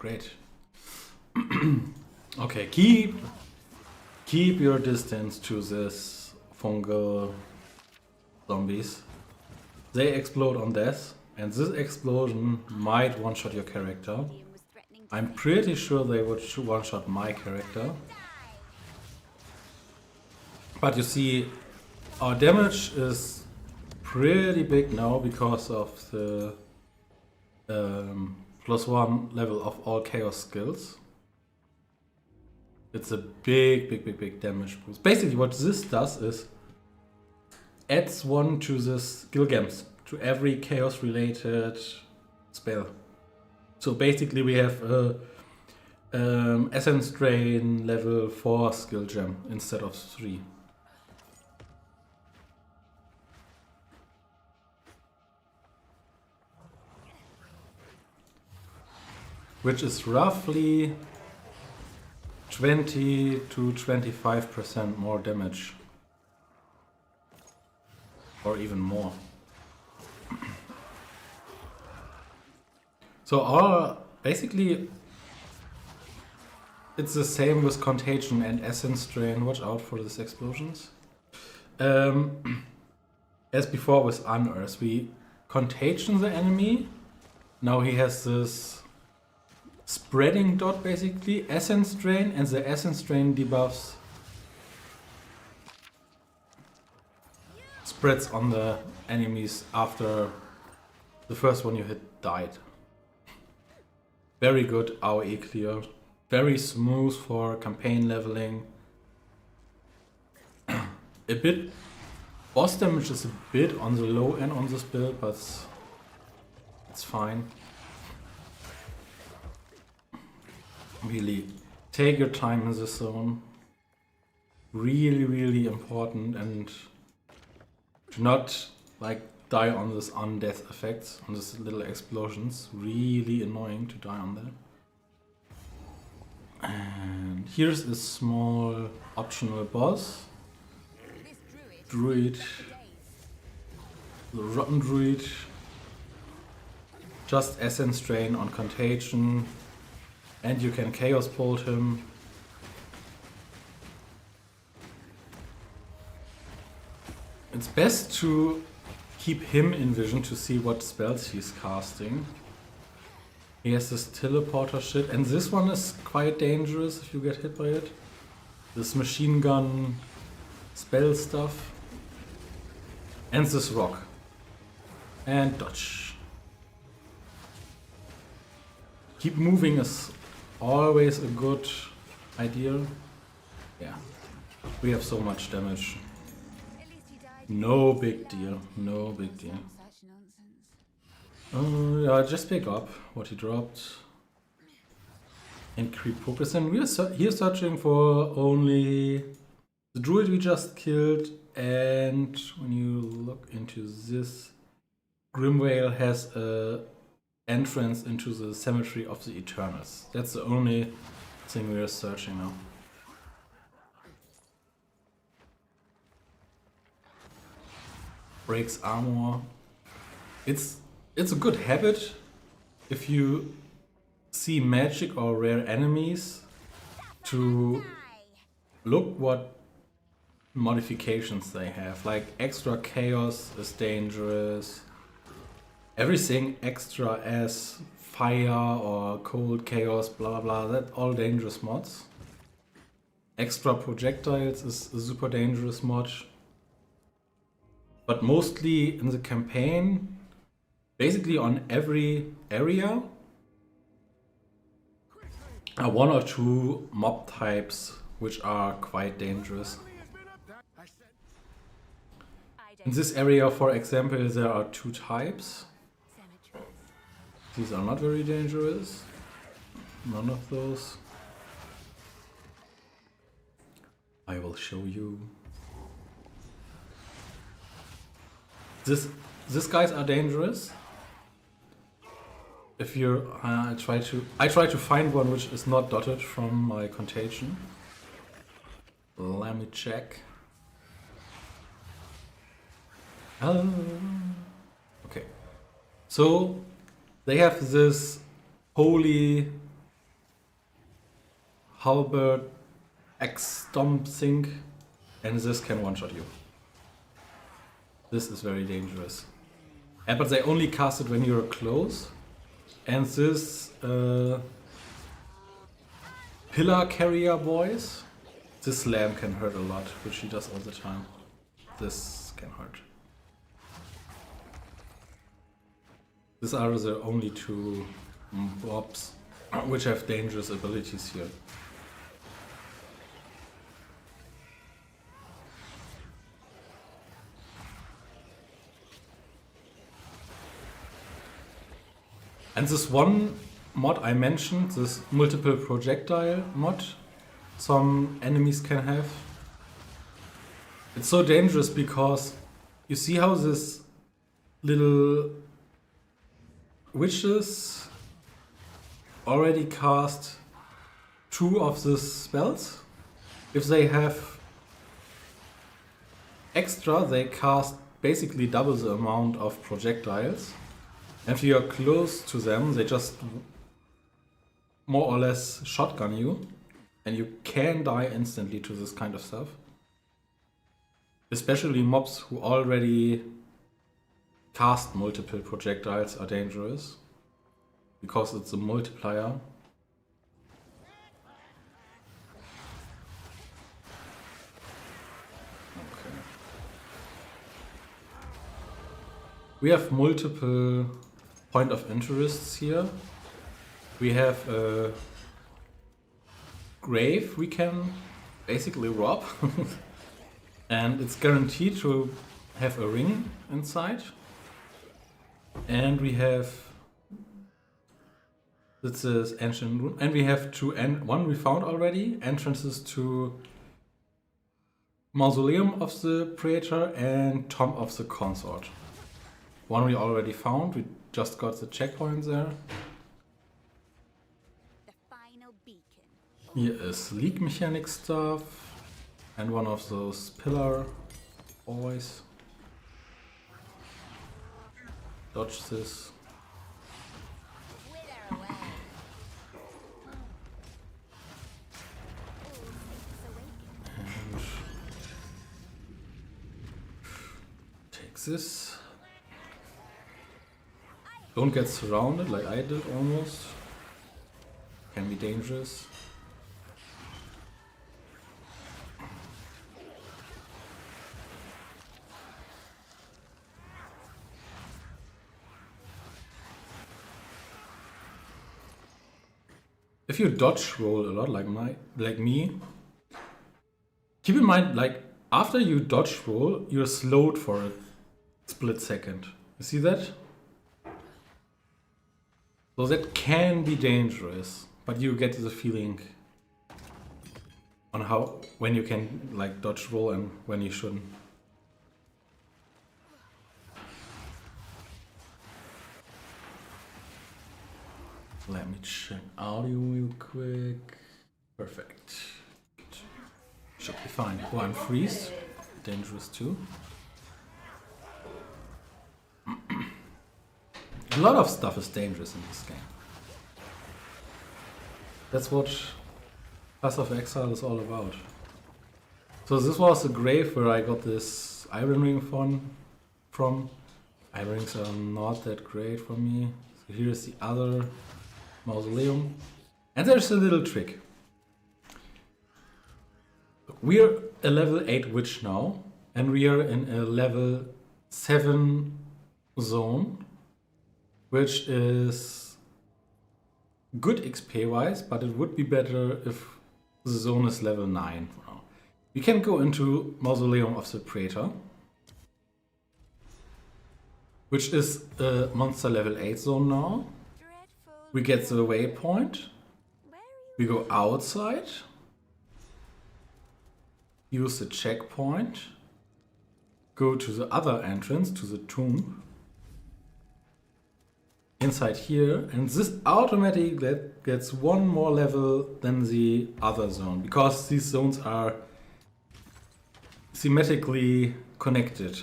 Great. Okay, keep your distance to this fungal zombies. They explode on death, and this explosion might one-shot your character. I'm pretty sure they would one-shot my character. But you see, our damage is pretty big now because of the +1 level of all chaos skills. It's a big damage boost. Basically what this does is adds 1 to the skill gems, to every chaos related spell. So basically we have a Essence Drain level 4 skill gem instead of 3. Which is roughly 20 to 25% more damage. Or even more. So basically it's the same with Contagion and Essence Drain. Watch out for these explosions. As before with Unearth, we Contagion the enemy. Now he has this spreading dot, basically, Essence Drain, and the Essence Drain debuffs spreads on the enemies after the first one you hit died. Very good AoE clear, very smooth for campaign leveling. A bit, boss damage is a bit on the low end on this build, but it's fine. Really, take your time in this zone. Really important, and do not like die on this undeath effects, on these little explosions. Really annoying to die on that. And here's a small optional boss. Druid. The Rotten Druid. Just Essence Drain on Contagion. And you can Chaos Bolt him. It's best to keep him in vision to see what spells he's casting. He has this teleporter shit, and this one is quite dangerous if you get hit by it. This machine gun spell stuff. And this rock. And dodge. Keep moving is always a good idea. Yeah, we have so much damage. No big deal, no big deal. Yeah, just pick up what he dropped. And creep focus. And we're here searching for only the druid we just killed. And when you look into this, Grimvale has a entrance into the Cemetery of the Eternals. That's the only thing we are searching now. Breaks armor. It's a good habit if you see magic or rare enemies to look what modifications they have. Like extra chaos is dangerous. Everything extra as fire or cold chaos, blah blah, that all dangerous mods. Extra projectiles is a super dangerous mod. But mostly in the campaign, basically on every area, are 1 or 2 mob types which are quite dangerous. In this area, for example, there are 2 types. These are not very dangerous. None of those. I will show you. These guys are dangerous. If you're, I try to find one which is not dotted from my Contagion. Let me check. Okay, so they have this holy halberd X stomp thing, and this can one-shot you. This is very dangerous. But they only cast it when you're close, and this pillar carrier boys, this slam can hurt a lot, which he does all the time. This can hurt. These are the only two mobs which have dangerous abilities here. And this one mod I mentioned, this multiple projectile mod, some enemies can have. It's so dangerous because you see how this little witches already cast 2 of the spells. If they have extra, they cast basically double the amount of projectiles. And if you are close to them, they just more or less shotgun you, and you can die instantly to this kind of stuff. Especially mobs who already cast multiple projectiles are dangerous, because it's a multiplier. Okay. We have multiple point of interests here. We have a grave we can basically rob, and it's guaranteed to have a ring inside. And we have this is ancient rune, and we have one we found already, entrances to Mausoleum of the Praetor and Tomb of the Consort. One we already found, we just got the checkpoint there. The final beacon. Here is leak mechanic stuff and one of those pillar boys. Dodge this. Wither away. And take this. Don't get surrounded like I did almost. Can be dangerous. If you dodge roll a lot like me, keep in mind, like after you dodge roll, you're slowed for a split second. You see that? So that can be dangerous, but you get the feeling on when you can like dodge roll and when you shouldn't. Let me check audio real quick. Perfect. Should be fine. Oh, I'm freeze. Dangerous too. A lot of stuff is dangerous in this game. That's what Path of Exile is all about. So this was the grave where I got this iron ring from. Iron rings are not that great for me. So here's the other mausoleum. And there's a little trick. We're a level 8 witch now, and we are in a level 7 zone, which is good XP wise, but it would be better if the zone is level 9 for now. We can go into Mausoleum of the Praetor, which is a monster level 8 zone now. We get the waypoint, we go outside, use the checkpoint, go to the other entrance, to the tomb, inside here, and this automatically gets one more level than the other zone, because these zones are thematically connected.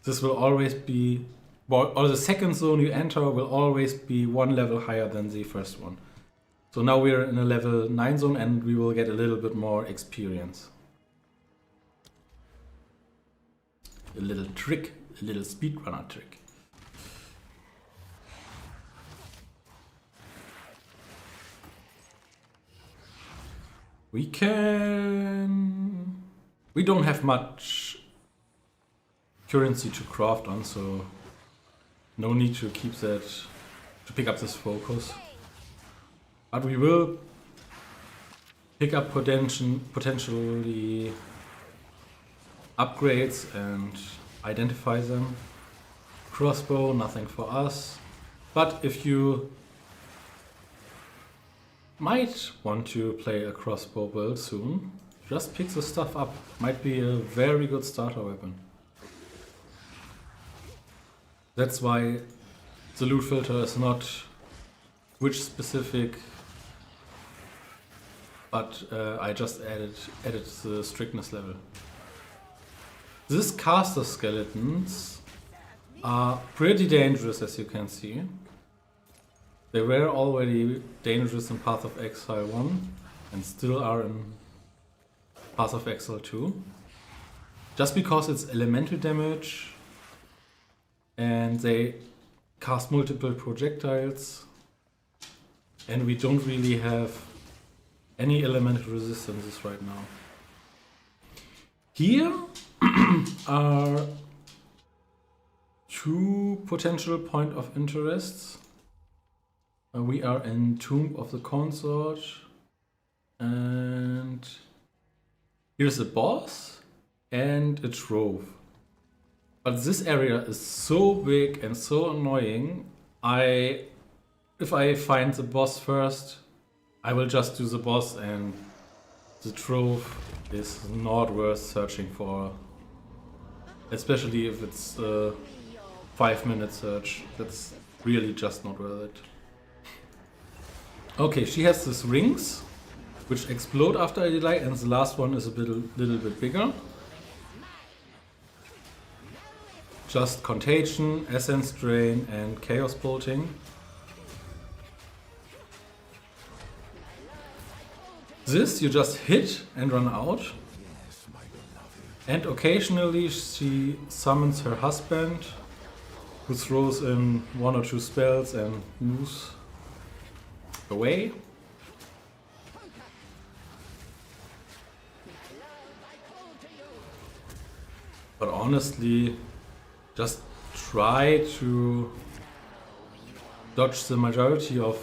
This will always be, or the second zone you enter will always be one level higher than the first one. So now we're in a level 9 zone and we will get a little bit more experience. A little trick, a little speedrunner trick. We don't have much currency to craft on, so no need to keep that, to pick up this focus. But we will pick up potentially upgrades and identify them. Crossbow, nothing for us. But if you might want to play a crossbow build soon, just pick the stuff up. Might be a very good starter weapon. That's why the loot filter is not witch specific, but I just added the strictness level. These caster skeletons are pretty dangerous, as you can see. They were already dangerous in Path of Exile 1 and still are in Path of Exile 2. Just because it's elemental damage and they cast multiple projectiles and we don't really have any elemental resistances right now. Here are two potential point of interests. We are in Tomb of the Consort and here's a boss and a trove. But this area is so big and so annoying. If I find the boss first, I will just do the boss, and the trove is not worth searching for. Especially if it's a 5-minute search. That's really just not worth it. Okay, she has these rings, which explode after I die, and the last one is a little bit bigger. Just Contagion, Essence Drain and Chaos Bolting. This you just hit and run out. And occasionally she summons her husband, who throws in 1 or 2 spells and moves away. But honestly, just try to dodge the majority of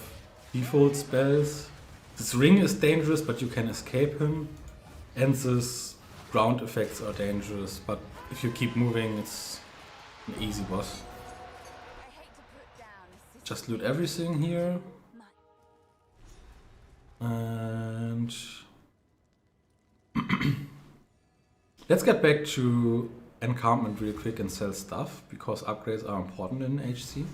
default spells. This ring is dangerous, but you can escape him. And this ground effects are dangerous, but if you keep moving, it's an easy boss. Just loot everything here. And let's get back to encampment real quick and sell stuff, because upgrades are important in HC.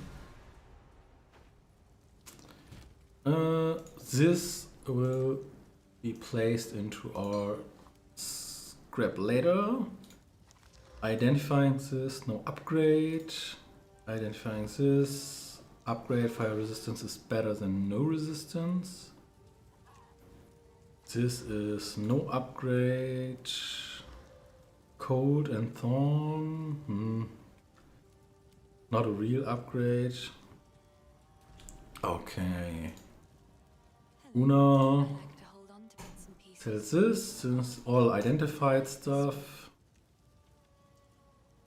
This will be placed into our scrap later. Identifying this, no upgrade. Identifying this, upgrade, fire resistance is better than no resistance. This is no upgrade. Cold and Thorn. Not a real upgrade. Okay. Una sells this is all identified stuff.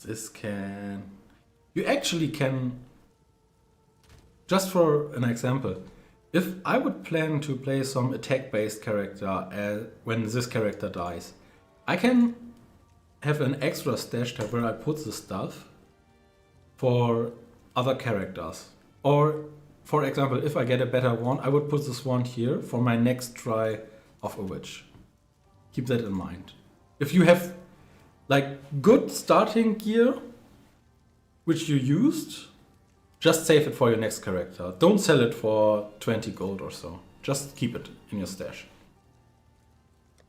This can... You actually can... Just for an example, if I would plan to play some attack-based character when this character dies, I can have an extra stash tab where I put the stuff for other characters. Or, for example, if I get a better one, I would put this one here for my next try of a witch. Keep that in mind. If you have like good starting gear, which you used, just save it for your next character. Don't sell it for 20 gold or so. Just keep it in your stash.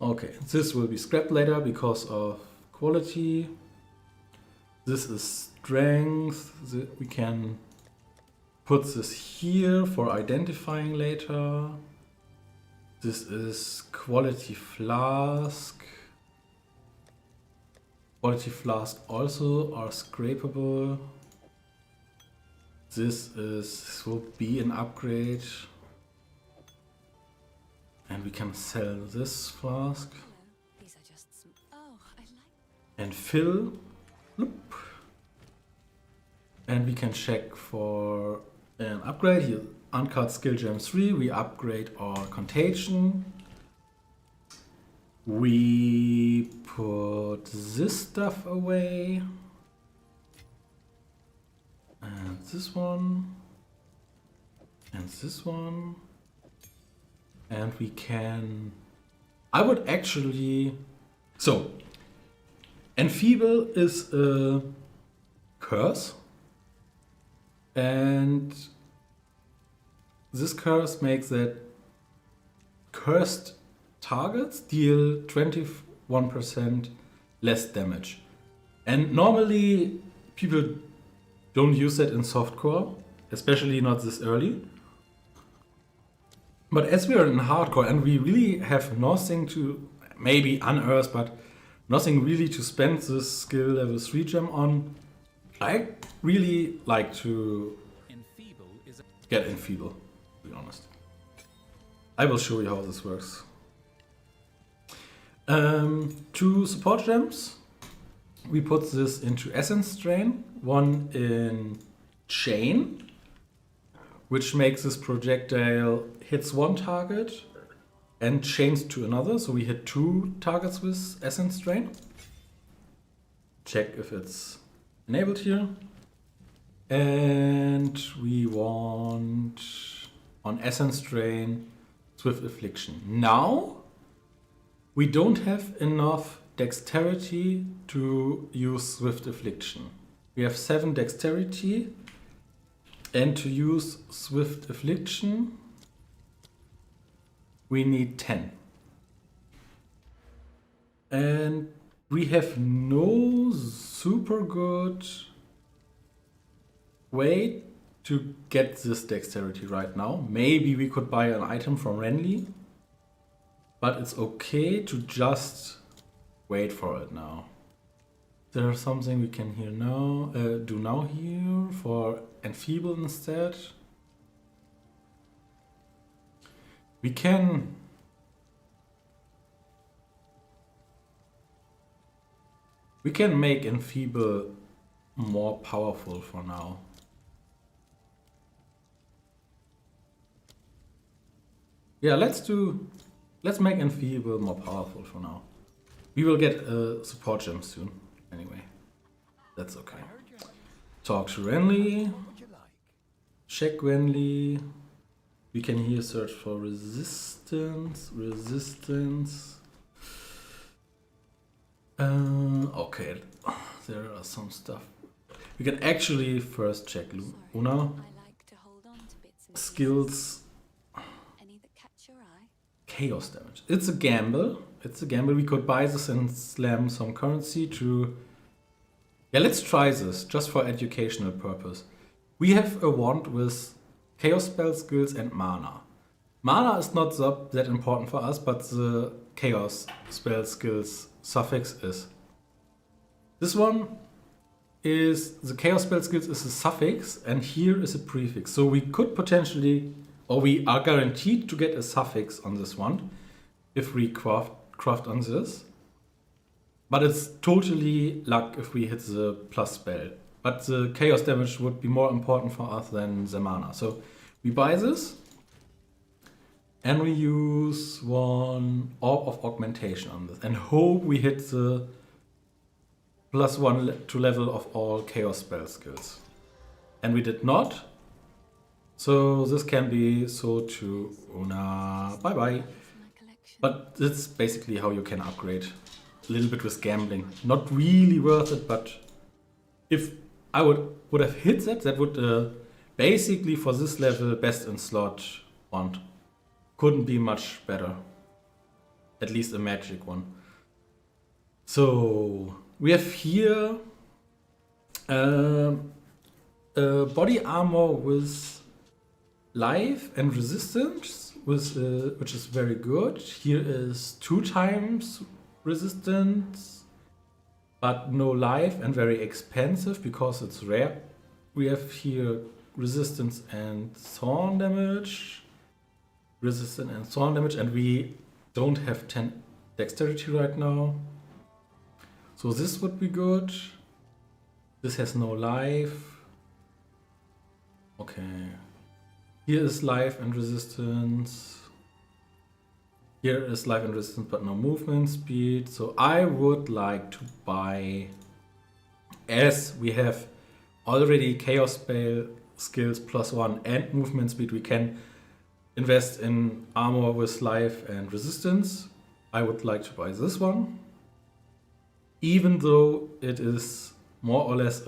Okay, this will be scrapped later because of quality. This is strength. We can put this here for identifying later. This is quality flask. Quality flask also are scrapable. This will be an upgrade. And we can sell this flask. These are just some. Oh, I like. And fill. Loop. And we can check for an upgrade. Here, uncut skill gem 3. We upgrade our contagion. We put this stuff away. And this one. And this one. And we can... I would actually... So, Enfeeble is a curse. And this curse makes that cursed targets deal 21% less damage. And normally people don't use that in softcore, especially not this early. But as we are in hardcore and we really have nothing to, maybe unearth, but nothing really to spend this skill level 3 gem on, I really like to get Enfeeble, to be honest. I will show you how this works. 2 support gems. We put this into Essence Drain, one in Chain, which makes this projectile hits one target and chains to another. So we hit 2 targets with Essence Drain. Check if it's enabled here. And we want on Essence Drain Swift Affliction. Now we don't have enough dexterity to use Swift Affliction. We have 7 dexterity, and to use Swift Affliction we need 10. And we have no super good way to get this dexterity right now. Maybe we could buy an item from Renly, but it's okay to just wait for it now. There's something we can here now do now here for Enfeeble instead. We can make Enfeeble more powerful for now. Yeah, let's make Enfeeble more powerful for now. We will get a support gem soon, anyway. That's okay. Talk to Renly. Check Renly. We can here search for resistance. Okay, there are some stuff. We can actually first check Luna. I like to hold on to bits and Skills. Any that catch your eye? Chaos damage. It's a gamble. We could buy this and slam some currency to... Yeah, let's try this, just for educational purpose. We have a wand with chaos spell skills and mana. Mana is not that important for us, but the chaos spell skills suffix is. This one is... The chaos spell skills is a suffix, and here is a prefix. So we could potentially, or we are guaranteed to get a suffix on this one if we craft on this. But it's totally luck if we hit the plus spell. But the chaos damage would be more important for us than the mana. So we buy this. And we use one Orb of Augmentation on this. And hope we hit the +1 to level of all chaos spell skills. And we did not. So this can be sold to Una. Bye bye. But that's basically how you can upgrade. A little bit with gambling. Not really worth it, but if I would have hit that would basically for this level best in slot wand. Couldn't be much better. At least a magic one. So we have here body armor with life and resistance which is very good. Here is 2 times resistance, but no life and very expensive because it's rare. We have here resistance and thorn damage, resistance and thorn damage, and we don't have 10 dexterity right now. So this would be good. This has no life. Okay. Here is life and resistance. Here is life and resistance, but no movement speed. So I would like to buy, as we have already Chaos Spell skills +1 and movement speed, we can invest in armor with life and resistance. I would like to buy this one. Even though it is more or less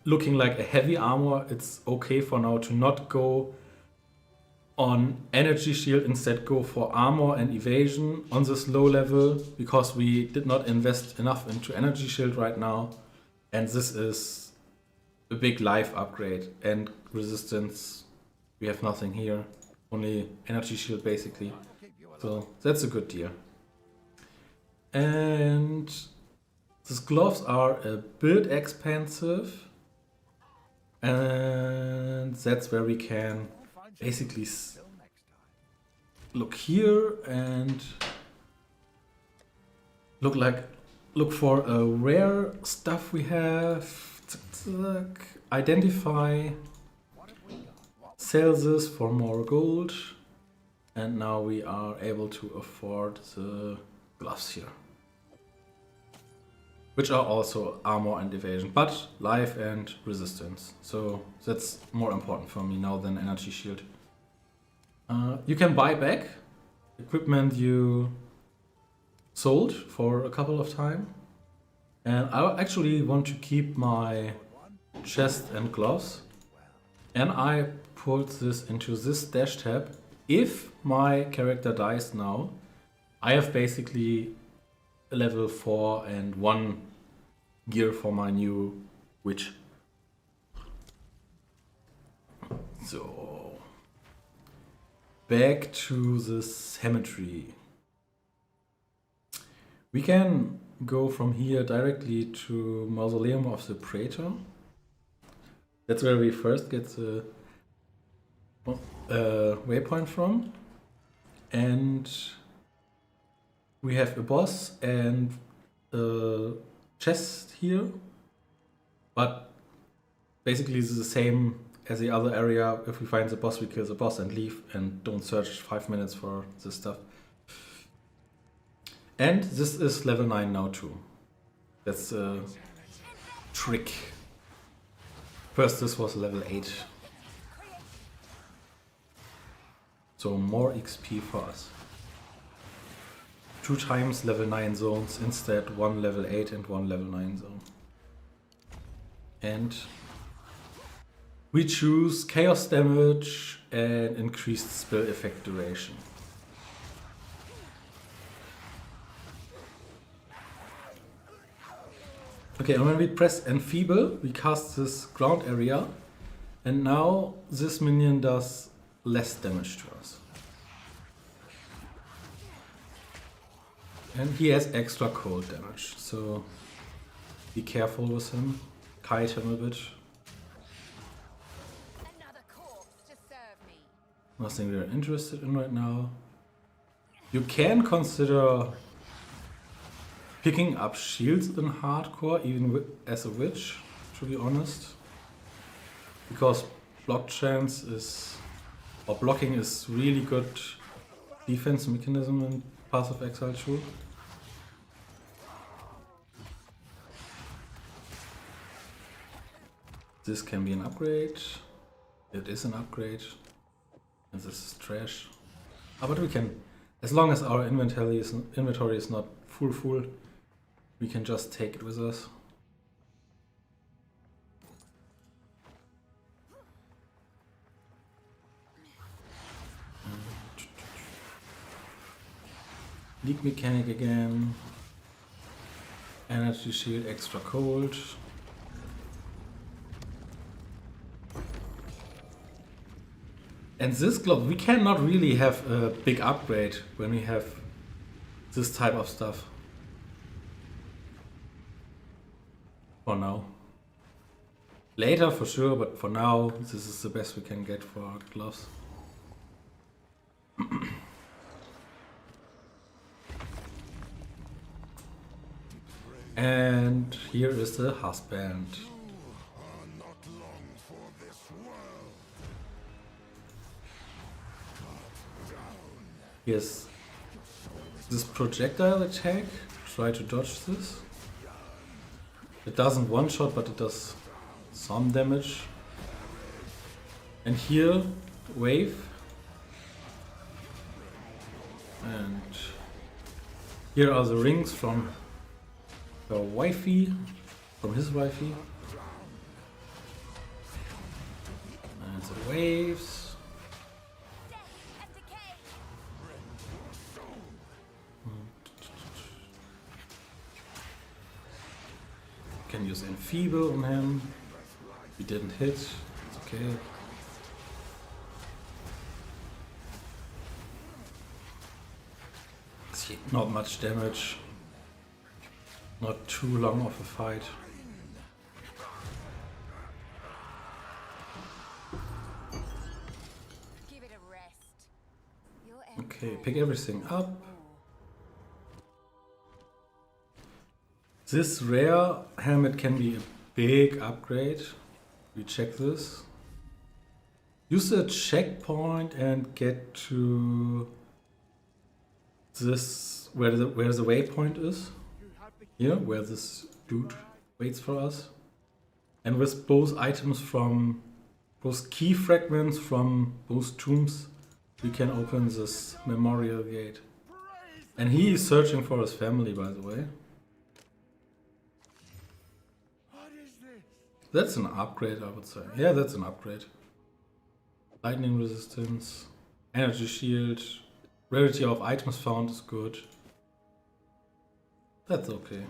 looking like a heavy armor, it's okay for now to not go on energy shield, instead go for armor and evasion on this low level, because we did not invest enough into energy shield right now, and this is a big life upgrade. And resistance, we have nothing here, only energy shield basically, so that's a good deal. And these gloves are a bit expensive, and that's where we can basically look here and look for a rare stuff we have. Identify, sell this for more gold, and now we are able to afford the gloves here, which are also armor and evasion, but life and resistance. So that's more important for me now than energy shield. You can buy back equipment you sold for a couple of times. And I actually want to keep my chest and gloves. And I put this into this dash tab. If my character dies now, I have basically a level 4 and 1 gear for my new witch. So, back to the cemetery. We can go from here directly to Mausoleum of the Praetor. That's where we first get the waypoint from. And we have a boss and a chest here, but basically it's the same as the other area. If we find the boss, we kill the boss and leave and don't search 5 minutes for this stuff. And this is level 9 now too. That's a trick. First this was level 8. So more XP for us. 2 times level 9 zones instead 1 level 8 and 1 level 9 zone. And we choose chaos damage and increased spell effect duration. Okay, and when we press Enfeeble, we cast this ground area, and now this minion does less damage to us. And he has extra cold damage, so be careful with him, kite him a bit. Nothing we're interested in right now. You can consider picking up shields in hardcore, even as a witch, to be honest. Because block chance is, or blocking is really good defense mechanism in Path of Exile too. This can be an upgrade. It is an upgrade. And this is trash. But we can, as long as our inventory is not full, we can just take it with us. Leak mechanic again. Energy shield extra cold. And this glove, we cannot really have a big upgrade when we have this type of stuff. For now. Later for sure, but for now this is the best we can get for our gloves. And here is the husband. Here's this projectile attack. Try to dodge this. It doesn't one-shot, but it does some damage. And here, wave. And here are the rings from her wifey, from his wifey. And the waves. Can use Enfeeble on him. He didn't hit. It's okay. See, not much damage. Not too long of a fight. Give it a rest. Okay, pick everything up. This rare helmet can be a big upgrade. We check this. Use a checkpoint and get to this where the waypoint is. Here, where this dude waits for us. And with both items from both key fragments from both tombs, we can open this memorial gate. And he is searching for his family, by the way. That's an upgrade, I would say. Yeah, that's an upgrade. Lightning resistance, energy shield, rarity of items found is good. That's okay.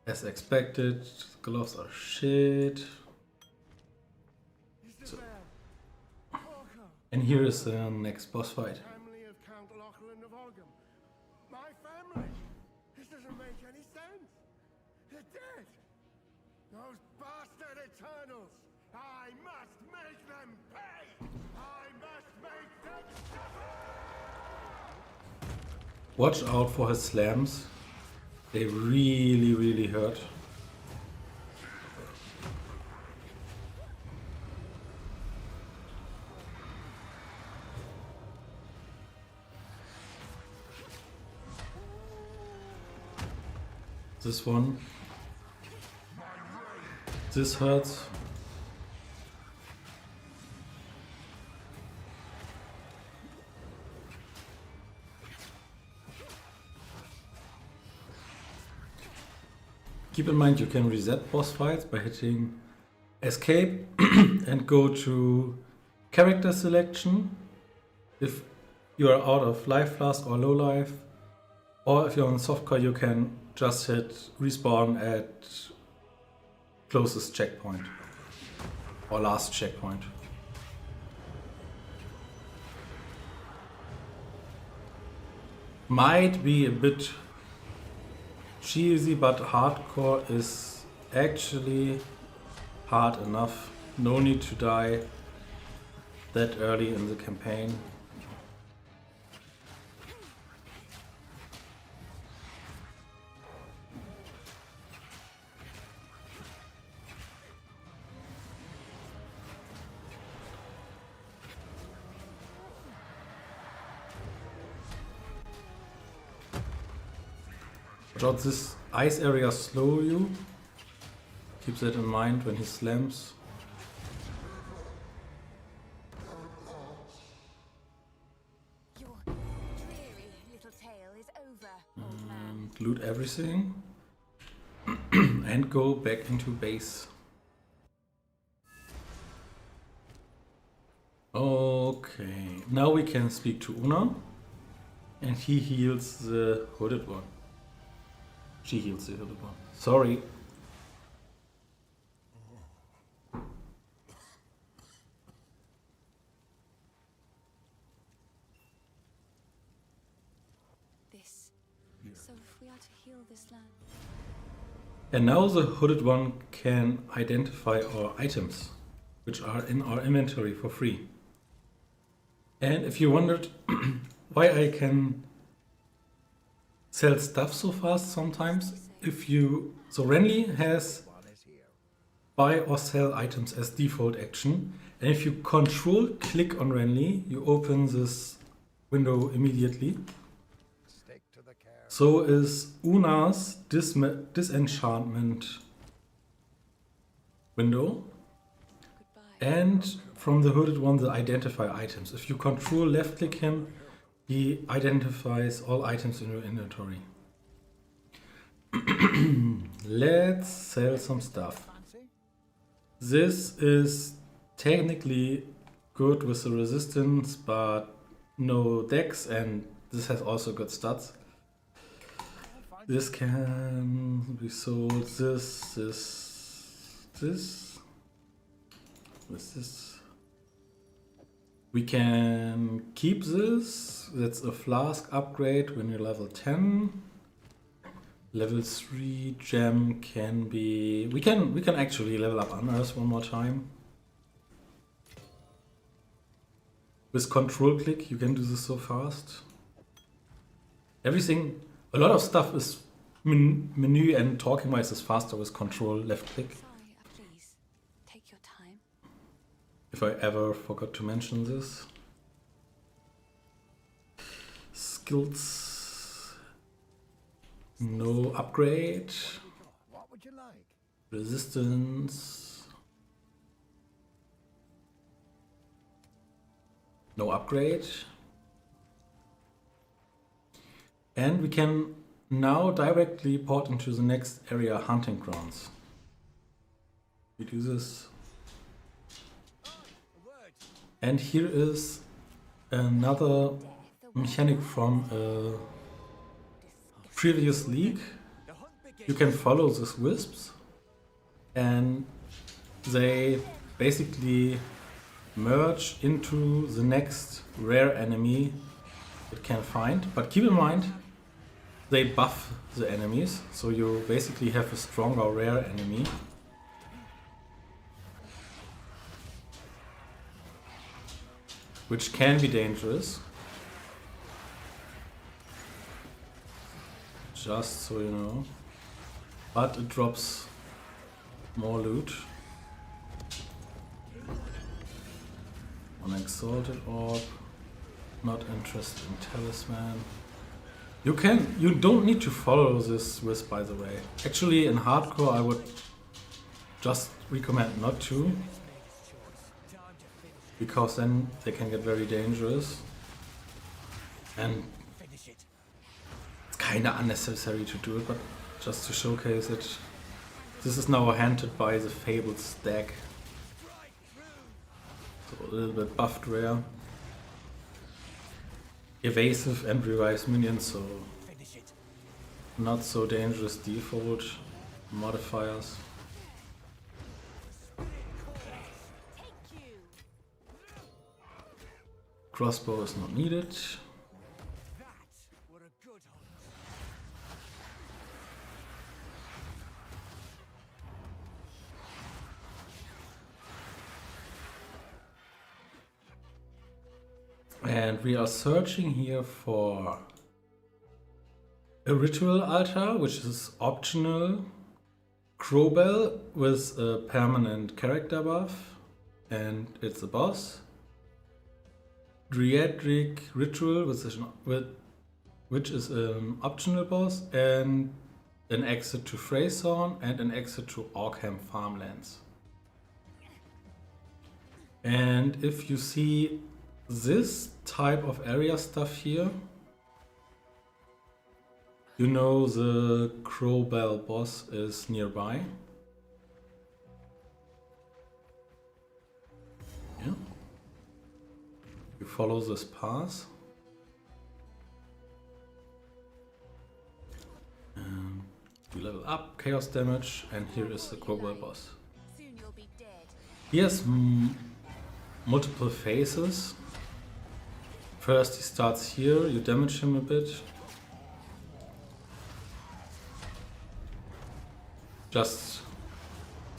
As expected, gloves are shit. So. And here is the next boss fight. My family? This doesn't make any sense. They're dead. Those bastard Eternals! I must make them pay! I must make them suffer! Watch out for his slams. They really, really hurt. This one. This hurts. Keep in mind you can reset boss fights by hitting escape and go to character selection if you are out of life flask or low life, or if you're on softcore you can just hit respawn at closest checkpoint or last checkpoint. Might be a bit cheesy, but hardcore is actually hard enough. No need to die that early in the campaign. Watch out, this ice area slow you. Keep that in mind when he slams. Your dreary little tale is over, old man. And loot everything. And go back into base. Okay, now we can speak to Una. And he heals the hooded one. She heals the hooded one. Sorry. here. So if we are to heal this land, And now the hooded one can identify our items, which are in our inventory for free. And if you wondered why I can sell stuff so fast sometimes, so Renly has buy or sell items as default action, and if you control click on Renly, you open this window immediately. So is Una's disenchantment window, goodbye. and from the hooded one the identify items. If you control left click him, he identifies all items in your inventory. Let's sell some stuff. This is technically good with the resistance, but no dex, and this has also good stats. This can be sold. This. What's this? We can keep this. That's a flask upgrade when you're level 10. Level 3 gem can be... We can actually level up Unearth one more time. With control click you can do this so fast. Everything... A lot of stuff is menu and talking wise is faster with control left click. Sorry, please take your time. If I ever forgot to mention this. Skills. No upgrade. What would you like? Resistance. No upgrade. And we can now directly port into the next area, hunting grounds. We do this. And here is another mechanic from a previous league. You can follow these wisps and they basically merge into the next rare enemy it can find. But keep in mind, they buff the enemies, so you basically have a stronger rare enemy. Which can be dangerous. Just so you know. But it drops more loot. An exalted orb. Not interested in talisman. You don't need to follow this wisp, by the way. Actually in hardcore I would just recommend not to. Because then they can get very dangerous. And it's kinda unnecessary to do it, but just to showcase it. This is now handed by the Fabled Stag. So a little bit buffed rare. Evasive and revives minions, so not so dangerous default modifiers. Crossbow is not needed. And we are searching here for a ritual altar, which is optional. Crowbell with a permanent character buff, and it's a boss. Dryadric Ritual, which is an optional boss, and an exit to Freythorn and an exit to Orkham Farmlands. And if you see this type of area stuff here, you know the Crowbell boss is nearby. Yeah. You follow this path. And you level up, chaos damage, and here is the Crowbell boss. Soon you'll be dead. He has multiple phases. First he starts here, you damage him a bit. just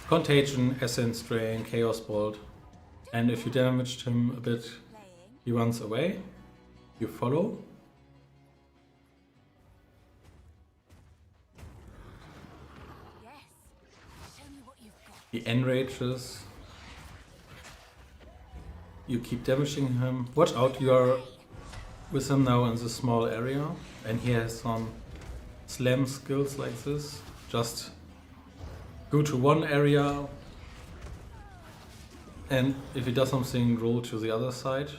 Contagion, Essence Drain, Chaos Bolt, and if you damaged him a bit, he runs away. You follow. Yes. Show me what you've got. He enrages. You keep damaging him. Watch out, you are with him now in this small area, and he has some slam skills like this. Just go to one area, and if he does something, roll to the other side.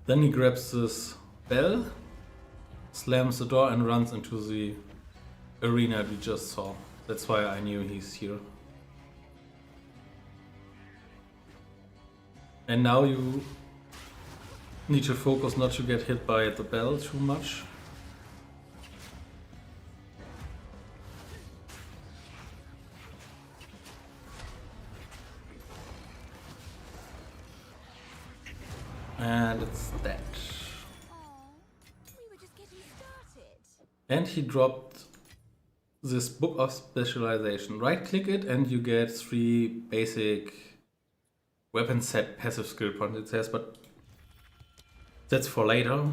Then he grabs this bell, slams the door, and runs into the arena we just saw. That's why I knew he's here. And now you need to focus not to get hit by the bell too much. And it's that. Aw, we were just getting started. And he dropped this Book of Specialization. Right click it and you get 3 basic weapon set passive skill points, it says, but that's for later.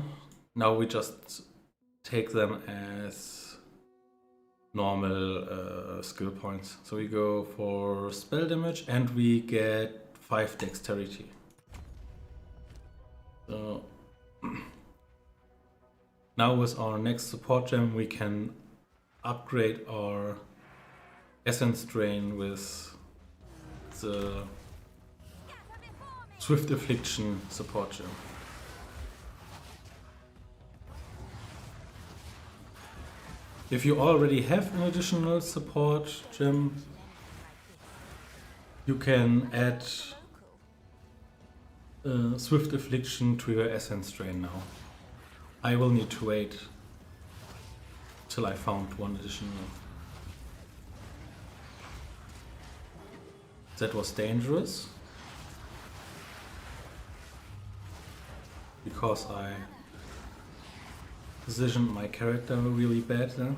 Now we just take them as normal skill points. So we go for spell damage and we get 5 dexterity. So now with our next support gem we can upgrade our Essence Drain with the Swift Affliction support gem. If you already have an additional support gem, you can add Swift Affliction to your Essence Drain now. I will need to wait till I found one additional. That was dangerous, because I positioned my character really bad there.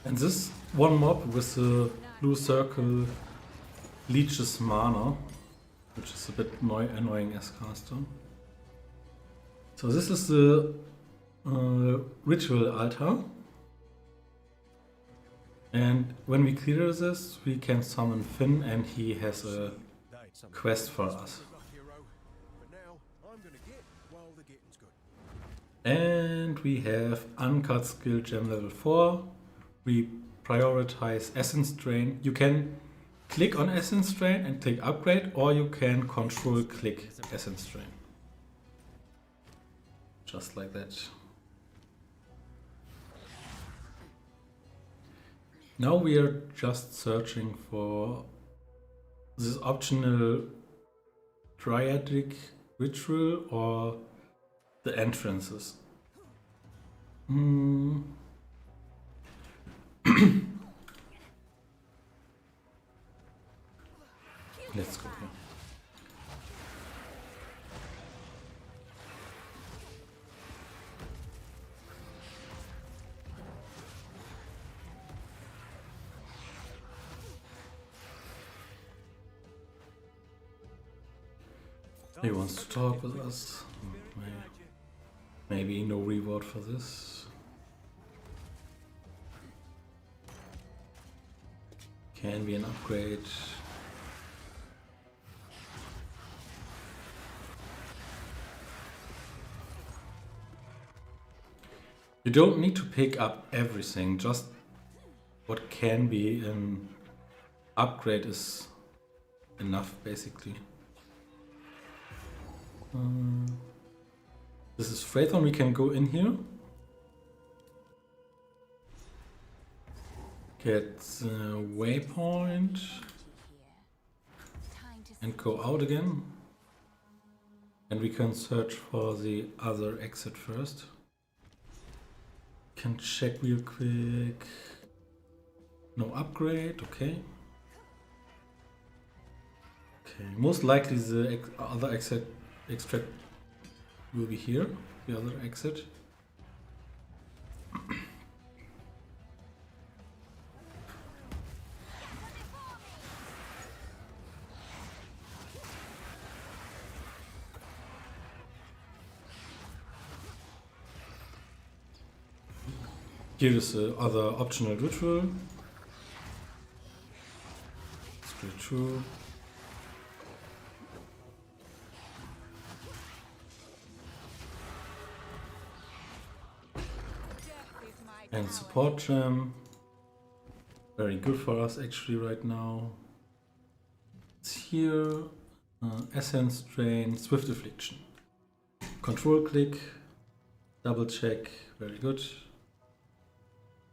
And this one mob with the blue circle leeches mana, which is a bit annoying as caster. So this is the ritual altar. And when we clear this, we can summon Finn, and he has a quest for us. And we have Uncut Skill Gem level 4. We prioritize Essence Drain. You can click on Essence Drain and click Upgrade, or you can control click Essence Drain. Just like that. Now we are just searching for this optional Triadic ritual or the entrances. Let's go here. He wants to talk with us. Maybe no reward for this. Can be an upgrade. You don't need to pick up everything, just what can be an upgrade is enough, basically. This is Phaethon, we can go in here. Get the waypoint and go out again. And we can search for the other exit first. Can check real quick. No upgrade, okay. Okay, most likely the other extract will be here, the other exit. Here is the other optional ritual. Straight through. And support gem. Very good for us actually right now. It's here. Essence Drain, Swift Affliction. Control click. Double check. Very good.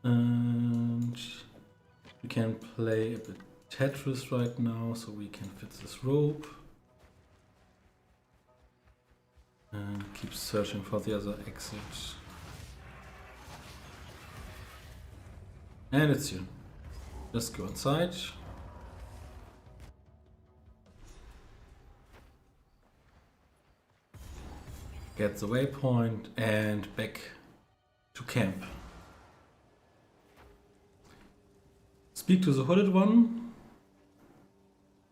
And we can play a bit Tetris right now, so we can fit this rope. And keep searching for the other exit. And it's here. Just go inside. Get the waypoint and back to camp. Speak to the hooded one.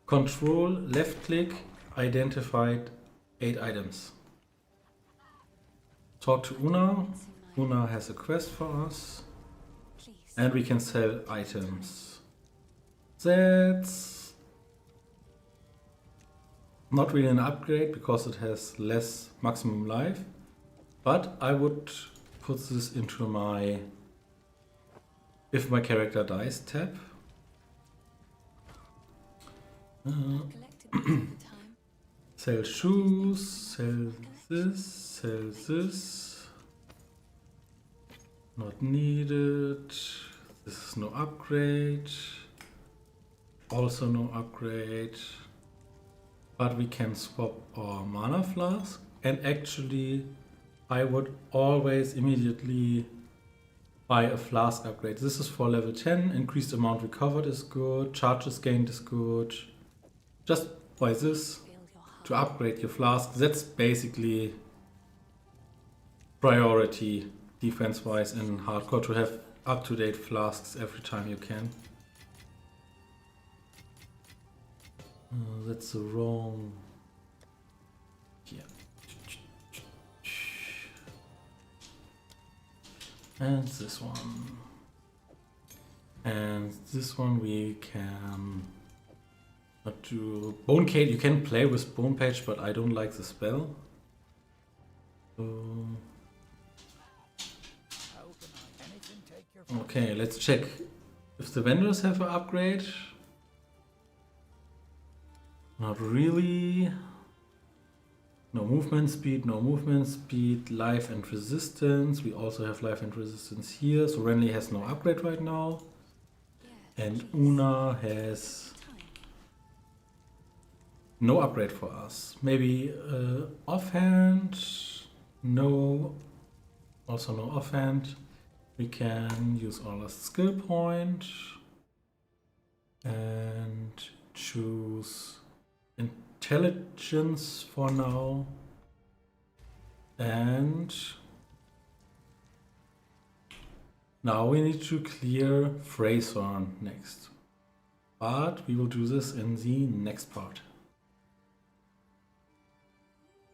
Control, left click, identified 8 items. Talk to Una. Una has a quest for us. Please. And we can sell items. That's not really an upgrade because it has less maximum life. But I would put this into my if my character dies tab. Collected this at the time. Sell shoes, sell this. Not needed. This is no upgrade. Also no upgrade. But we can swap our mana flask. And actually, I would always immediately buy a flask upgrade. This is for level 10. Increased amount recovered is good. Charges gained is good. Just buy this Build your heart. to upgrade your flask. That's basically priority defense wise in hardcore, to have up-to-date flasks every time you can. That's the wrong. Yeah. And this one. And this one we can not do Bone Cage. You can play with Bone Page, but I don't like the spell. So okay, let's check if the vendors have an upgrade. Not really. No movement speed, no movement speed, life and resistance. We also have life and resistance here. So Renly has no upgrade right now. And Una has no upgrade for us. Maybe offhand. No. Also no offhand. We can use our last skill point and choose intelligence for now, and now we need to clear Freythorn next, but we will do this in the next part.